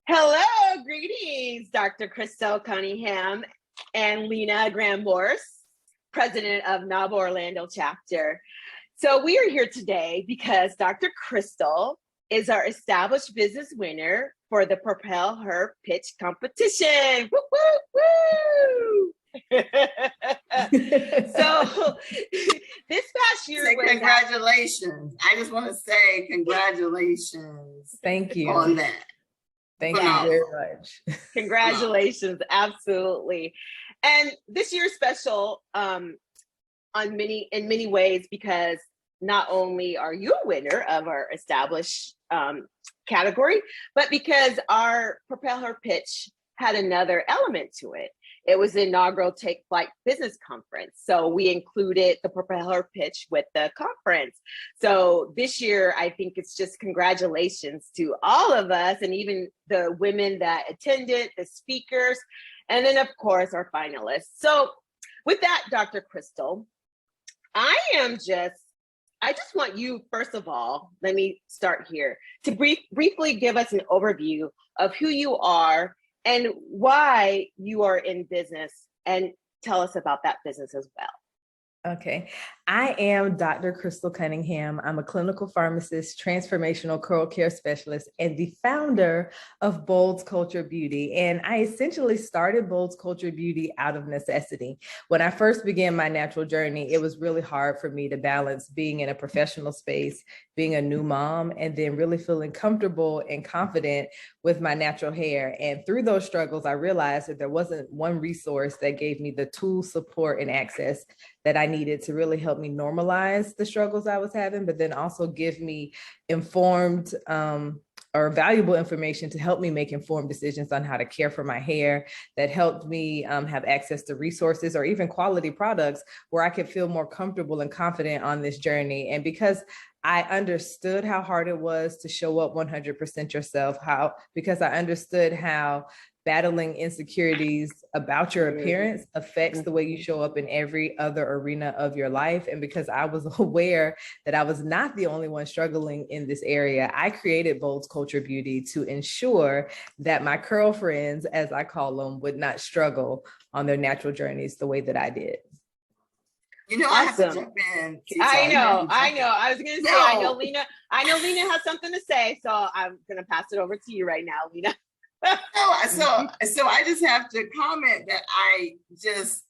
Hello, greetings, Dr. Crystal Cunningham and Lena Graham-Morse, president of NAWBO Orlando chapter. So we are here today because Dr. Kristal is our established business winner for the PropelHER pitch competition. Woo, woo, woo! So this past year was congratulations. I just want to say congratulations. Thank you on that. Thank you very much. Congratulations, absolutely. And this year's special in many ways, because not only are you a winner of our established category, but because our PropelHER pitch had another element to it. It was the inaugural Take Flight Business Conference. So we included the PropelHER pitch with the conference. So this year, I think it's just congratulations to all of us, and even the women that attended, the speakers, and then of course our finalists. So with that, Dr. Kristal, I just want you, first of all, let me start here, to briefly give us an overview of who you are and why you are in business, and tell us about that business as well. Okay. I am Dr. Crystal Cunningham. I'm a clinical pharmacist, transformational curl care specialist, and the founder of Bold's Culture Beauty. And I essentially started Bold's Culture Beauty out of necessity. When I first began my natural journey, it was really hard for me to balance being in a professional space, being a new mom, and then really feeling comfortable and confident with my natural hair. And through those struggles, I realized that there wasn't one resource that gave me the tools, support, and access that I needed to really help me normalize the struggles I was having, but then also give me informed or valuable information to help me make informed decisions on how to care for my hair, that helped me have access to resources or even quality products where I could feel more comfortable and confident on this journey. And because I understood how hard it was to show up 100% yourself, because I understood how battling insecurities about your appearance affects the way you show up in every other arena of your life. And because I was aware that I was not the only one struggling in this area, I created Bold's Culture Beauty to ensure that my curl friends, as I call them, would not struggle on their natural journeys the way that I did. You know, I have to jump in. I know. I was going to say, I know Lena has something to say, so I'm going to pass it over to you right now, Lena. So I just have to comment that I just,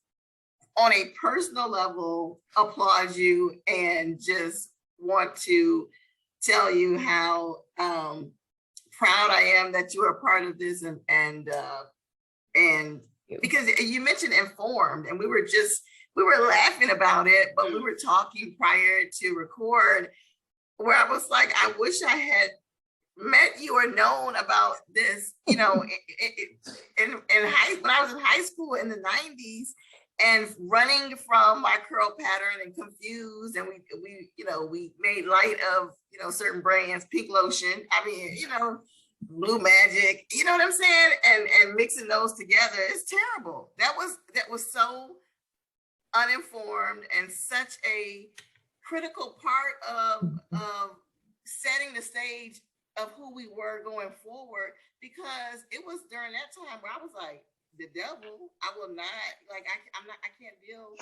on a personal level, applaud you and just want to tell you how proud I am that you are a part of this, and because you mentioned informed, and we were laughing about it, but we were talking prior to record, where I was like, I wish I had met you or known about this, you know, when I was in high school in the 90s, and running from my curl pattern and confused, and we made light of, you know, certain brands, Pink Lotion, I mean, you know, Blue Magic, you know what I'm saying, and mixing those together, it's terrible. That was so uninformed and such a critical part of setting the stage of who we were going forward, because it was during that time where I was like, the devil, I will not, like, I can't deal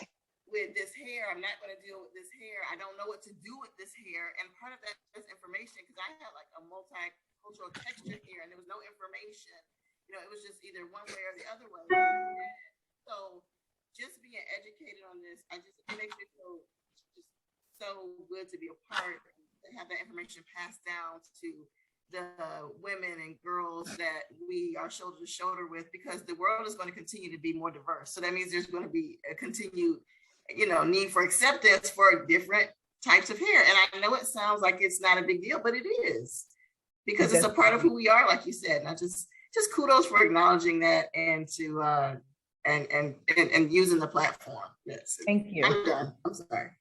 with this hair. I'm not going to deal with this hair. I don't know what to do with this hair. And part of that is information, because I had like a multicultural texture here, and there was no information. You know, it was just either one way or the other way. So just being educated on this, it makes me feel just so good to be a part, to have that information passed down to the women and girls that we are shoulder to shoulder with, because the world is going to continue to be more diverse. So that means there's going to be a continued, you know, need for acceptance for different types of hair. And I know it sounds like it's not a big deal, but it is, because it's a part of who we are, like you said. And I just kudos for acknowledging that, and to and using the platform. Yes. Thank you. I'm done. I'm sorry.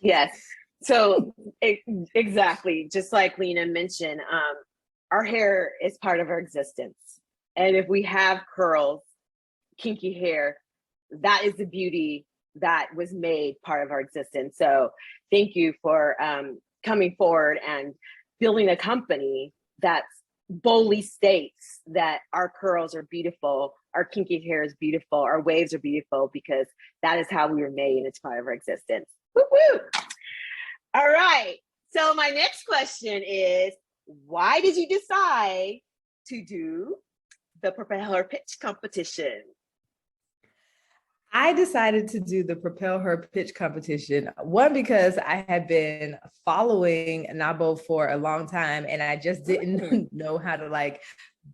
Yes. So exactly, just like Lena mentioned, our hair is part of our existence. And if we have curls, kinky hair, that is the beauty that was made part of our existence. So thank you for coming forward and building a company that's boldly states that our curls are beautiful, our kinky hair is beautiful, our waves are beautiful, because that is how we were made and it's part of our existence. Woo woo. All right. So my next question is, why did you decide to do the Propeller pitch competition? I decided to do the PropelHER pitch competition. One, because I had been following NAWBO for a long time and I just didn't know how to like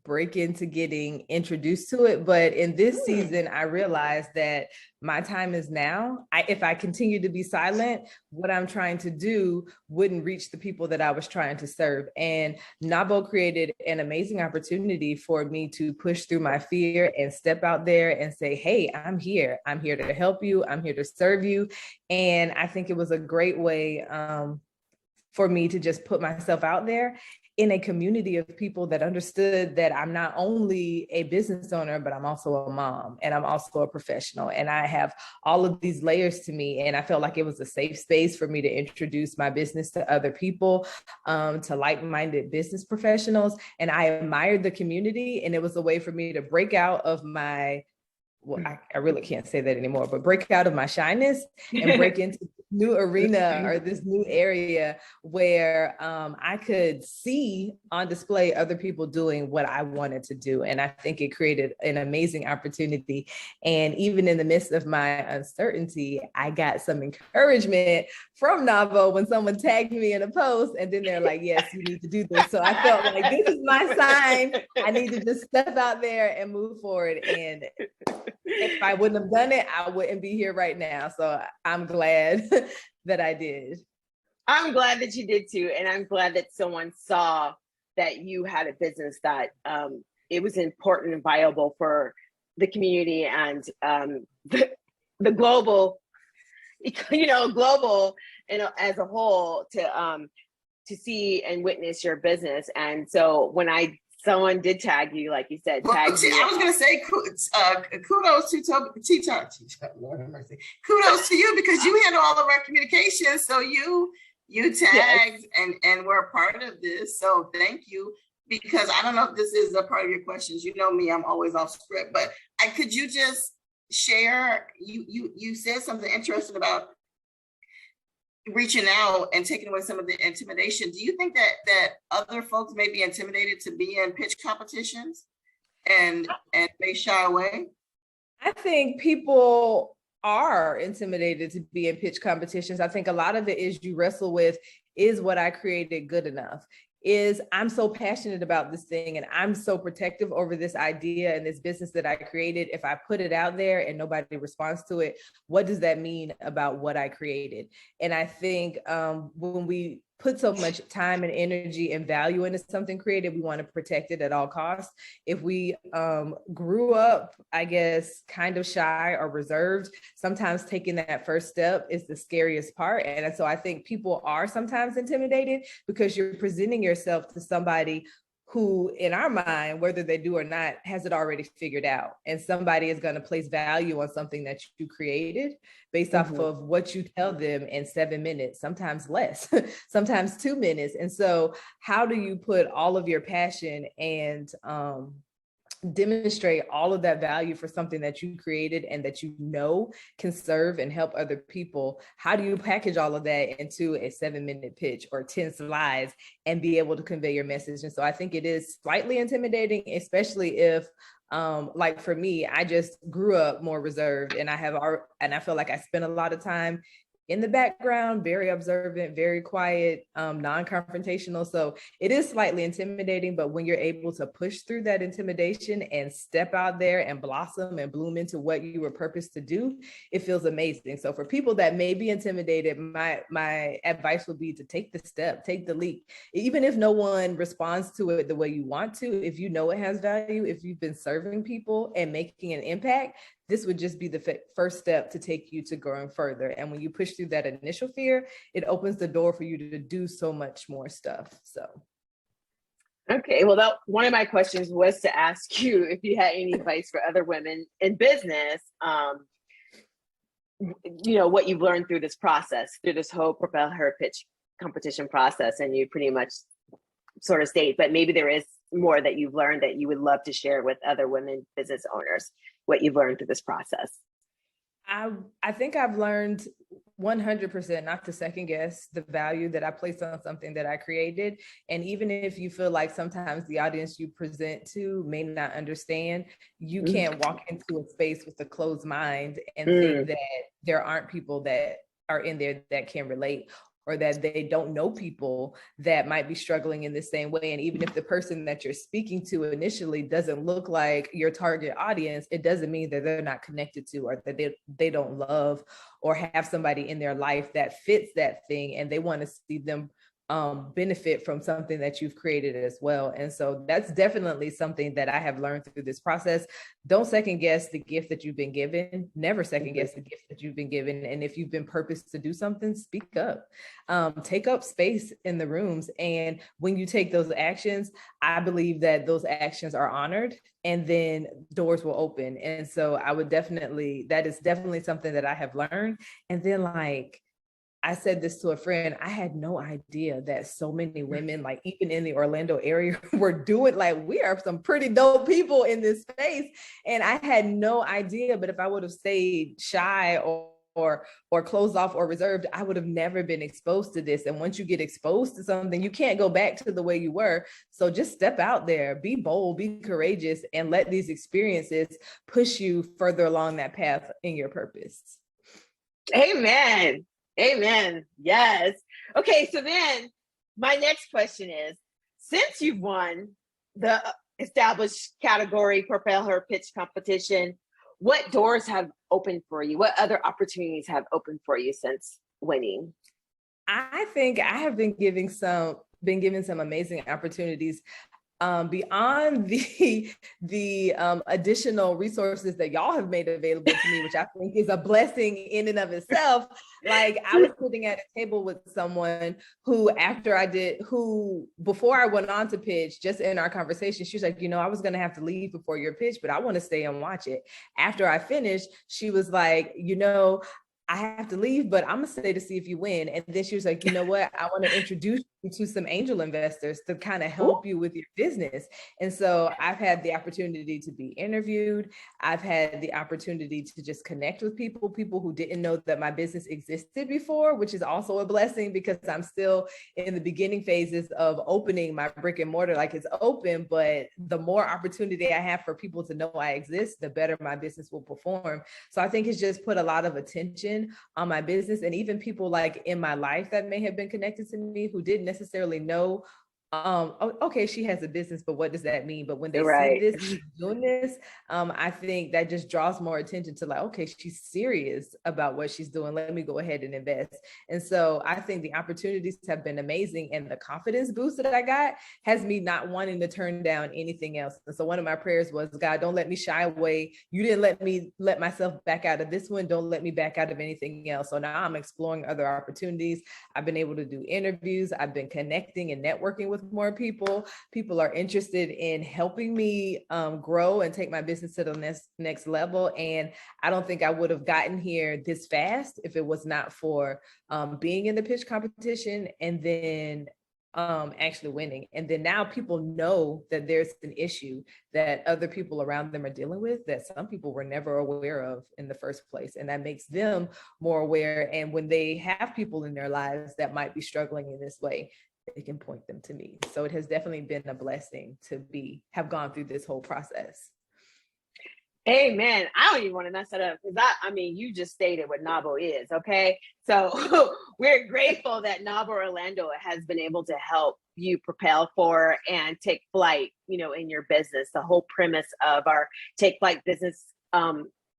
break into getting introduced to it. But in this season, I realized that my time is now. If I continue to be silent, what I'm trying to do wouldn't reach the people that I was trying to serve. And NAWBO created an amazing opportunity for me to push through my fear and step out there and say, hey, I'm here. I'm here to help you. I'm here to serve you. And I think it was a great way for me to just put myself out there in a community of people that understood that I'm not only a business owner, but I'm also a mom and I'm also a professional. And I have all of these layers to me. And I felt like it was a safe space for me to introduce my business to other people, to like-minded business professionals. And I admired the community. And it was a way for me to break out of my, well, I really can't say that anymore, but break out of my shyness and break into this new arena or this new area where I could see on display other people doing what I wanted to do. And I think it created an amazing opportunity. And even in the midst of my uncertainty, I got some encouragement from NAWBO when someone tagged me in a post and then they're like, yes, you need to do this. So I felt like this is my sign. I need to just step out there and move forward. And if I wouldn't have done it, I wouldn't be here right now. So I'm glad that I did. I'm glad that you did too. And I'm glad that someone saw that you had a business that it was important and viable for the community and the global, global, as a whole to see and witness your business. And so when someone did tag you, like you said, I was going to say kudos to Lord have mercy. Kudos to you because you handle all of our communications. So you tagged and were a part of this. So thank you. Because I don't know if this is a part of your questions. You know me, I'm always off script. But could you just share? You said something interesting about reaching out and taking away some of the intimidation. Do you think that other folks may be intimidated to be in pitch competitions and may shy away? I think people are intimidated to be in pitch competitions. I think a lot of it is you wrestle with, is what I created good enough? I'm so passionate about this thing and I'm so protective over this idea and this business that I created. If I put it out there and nobody responds to it, what does that mean about what I created? And I think when we put so much time and energy and value into something creative, we want to protect it at all costs. If we grew up, I guess, kind of shy or reserved, sometimes taking that first step is the scariest part. And so I think people are sometimes intimidated because you're presenting yourself to somebody who, in our mind, whether they do or not, has it already figured out. And somebody is going to place value on something that you created based off of what you tell them in 7 minutes, sometimes less, sometimes 2 minutes. And so how do you put all of your passion and demonstrate all of that value for something that you created and that you know can serve and help other people? How do you package all of that into a 7-minute pitch or 10 slides and be able to convey your message? And so I think it is slightly intimidating, especially if like for me, I just grew up more reserved and I feel like I spent a lot of time in the background, very observant, very quiet, non-confrontational. So it is slightly intimidating, but when you're able to push through that intimidation and step out there and blossom and bloom into what you were purposed to do, it feels amazing. So for people that may be intimidated, my advice would be to take the step, take the leap. Even if no one responds to it the way you want to, if you know it has value, if you've been serving people and making an impact, this would just be the first step to take you to growing further. And when you push through that initial fear, it opens the door for you to do so much more stuff. So. Okay, well, one of my questions was to ask you if you had any advice for other women in business, what you've learned through this process, through this whole PropelHER pitch competition process, and you pretty much sort of state, but maybe there is more that you've learned that you would love to share with other women business owners, what you've learned through this process? I think I've learned 100% not to second guess the value that I place on something that I created. And even if you feel like sometimes the audience you present to may not understand, you can't walk into a space with a closed mind and think that there aren't people that are in there that can relate, or that they don't know people that might be struggling in the same way. And even if the person that you're speaking to initially doesn't look like your target audience, it doesn't mean that they're not connected to, or that they don't love or have somebody in their life that fits that thing, and they want to see them benefit from something that you've created as well. And so that's definitely something that I have learned through this process. Don't second guess the gift that you've been given. Never second guess the gift that you've been given. And if you've been purposed to do something, speak up. Take up space in the rooms. And when you take those actions, I believe that those actions are honored, and then doors will open. And so that is definitely something that I have learned. And then, like, I said this to a friend, I had no idea that so many women, like even in the Orlando area, were doing, like, we are some pretty dope people in this space. And I had no idea, but if I would have stayed shy or closed off or reserved, I would have never been exposed to this. And once you get exposed to something, you can't go back to the way you were. So just step out there, be bold, be courageous, and let these experiences push you further along that path in your purpose. Amen. Amen. Yes. Okay. So then my next question is, since you've won the established category PropelHER pitch competition, what doors have opened for you? What other opportunities have opened for you since winning? I think I have been given some amazing opportunities beyond the additional resources that y'all have made available to me, which I think is a blessing in and of itself. Like, I was sitting at a table with someone who, before I went on to pitch, just in our conversation, she was like, I was going to have to leave before your pitch, but I want to stay and watch it. After I finished, she was like, I have to leave, but I'm gonna stay to see if you win. And then she was like, you know what? I want to introduce you to some angel investors to kind of help you with your business. And so I've had the opportunity to be interviewed. I've had the opportunity to just connect with people who didn't know that my business existed before, which is also a blessing because I'm still in the beginning phases of opening my brick and mortar. Like, it's open, but the more opportunity I have for people to know I exist, the better my business will perform. So I think it's just put a lot of attention on my business, and even people like in my life that may have been connected to me who didn't necessarily know, okay, she has a business, but what does that mean? But when they see this, doing this, I think that just draws more attention to, like, okay, she's serious about what she's doing. Let me go ahead and invest. And so I think the opportunities have been amazing, and the confidence boost that I got has me not wanting to turn down anything else. And so one of my prayers was, God, don't let me shy away. You didn't let me let myself back out of this one. Don't let me back out of anything else. So now I'm exploring other opportunities. I've been able to do interviews. I've been connecting and networking with more people. People are interested in helping me grow and take my business to the next level. And I don't think I would have gotten here this fast if it was not for being in the pitch competition and then actually winning. And then now people know that there's an issue that other people around them are dealing with that some people were never aware of in the first place. And that makes them more aware. And when they have people in their lives that might be struggling in this way, they can point them to me. So it has definitely been a blessing to have gone through this whole process. Amen. I don't even want to mess it up because I mean, you just stated what NAWBO is, okay? So we're grateful that NAWBO Orlando has been able to help you propel for and take flight, in your business. The whole premise of our Take Flight Business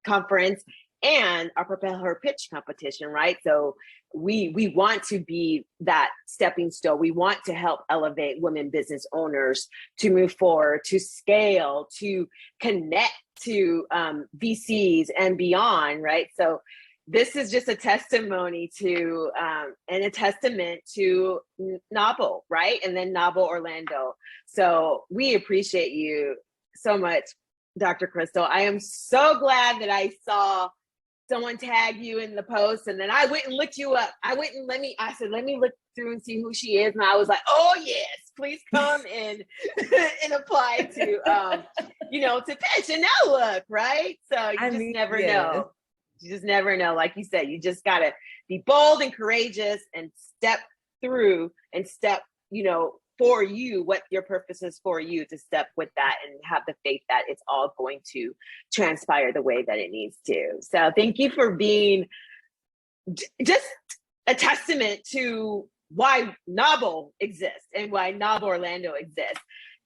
Conference and our PropelHER pitch competition, right? So we want to be that stepping stone. We want to help elevate women business owners to move forward, to scale, to connect to VCs and beyond, right? So this is just a testimony to and a testament to NAWBO, right? And then NAWBO Orlando. So we appreciate you so much, Dr. Kristal. I am so glad that I saw someone tag you in the post, and then I went and looked you up. I said, let me look through and see who she is. And I was like, oh yes, please come and and apply to to pitch. And now look, right? So you never know. You just never know. Like you said, you just gotta be bold and courageous and step through and step, for you, what your purpose is for you, to step with that and have the faith that it's all going to transpire the way that it needs to. So thank you for being just a testament to why NAWBO exists and why NAWBO Orlando exists.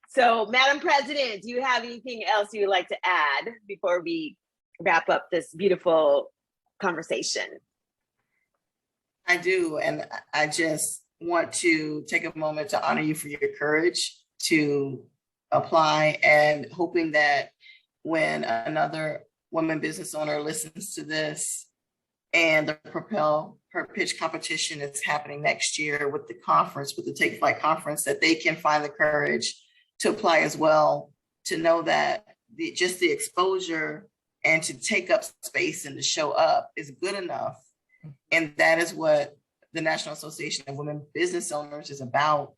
So, Madam President, do you have anything else you would like to add before we wrap up this beautiful conversation? I do, and I just want to take a moment to honor you for your courage to apply, and hoping that when another woman business owner listens to this and the PropelHER pitch competition is happening next year with the conference, with the Take Flight conference, that they can find the courage to apply as well, to know that just the exposure and to take up space and to show up is good enough. And that is what the National Association of Women Business Owners is about.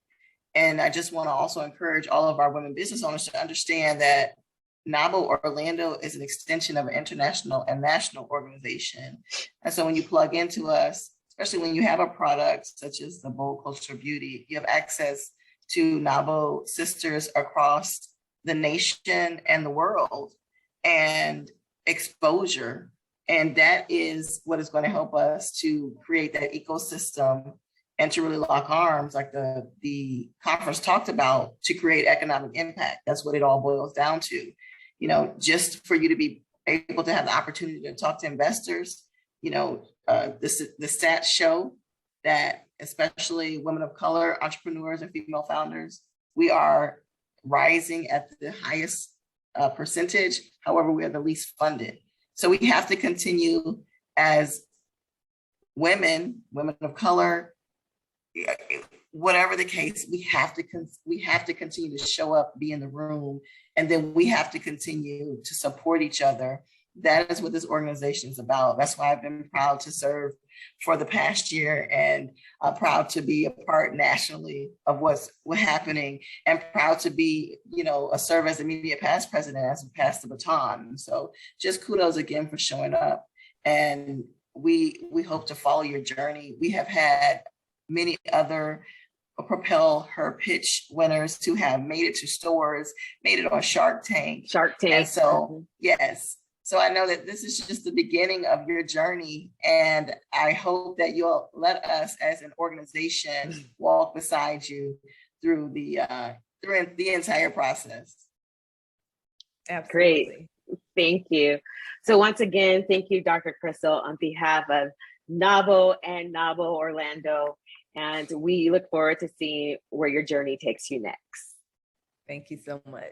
And I just want to also encourage all of our women business owners to understand that NAWBO Orlando is an extension of an international and national organization. And so when you plug into us, especially when you have a product such as the Bold Culture Beauty, you have access to NAWBO sisters across the nation and the world, and exposure. And that is what is going to help us to create that ecosystem and to really lock arms, like the conference talked about, to create economic impact. That's what it all boils down to. Just for you to be able to have the opportunity to talk to investors, the stats show that especially women of color, entrepreneurs and female founders, we are rising at the highest percentage. However, we are the least funded. So we have to continue as women of color, whatever the case, we have to continue to show up, be in the room, and then we have to continue to support each other. That is what this organization is about. That's why I've been proud to serve for the past year, and proud to be a part nationally of what's happening, and proud to be, serve as immediate past president as we pass the baton. So just kudos again for showing up. And we hope to follow your journey. We have had many other PropelHER pitch winners who have made it to stores, made it on Shark Tank. And so, yes. So I know that this is just the beginning of your journey, and I hope that you'll let us as an organization walk beside you through the entire process. Absolutely. Great. Thank you. So once again, thank you, Dr. Kristal, on behalf of NAWBO and NAWBO Orlando. And we look forward to seeing where your journey takes you next. Thank you so much.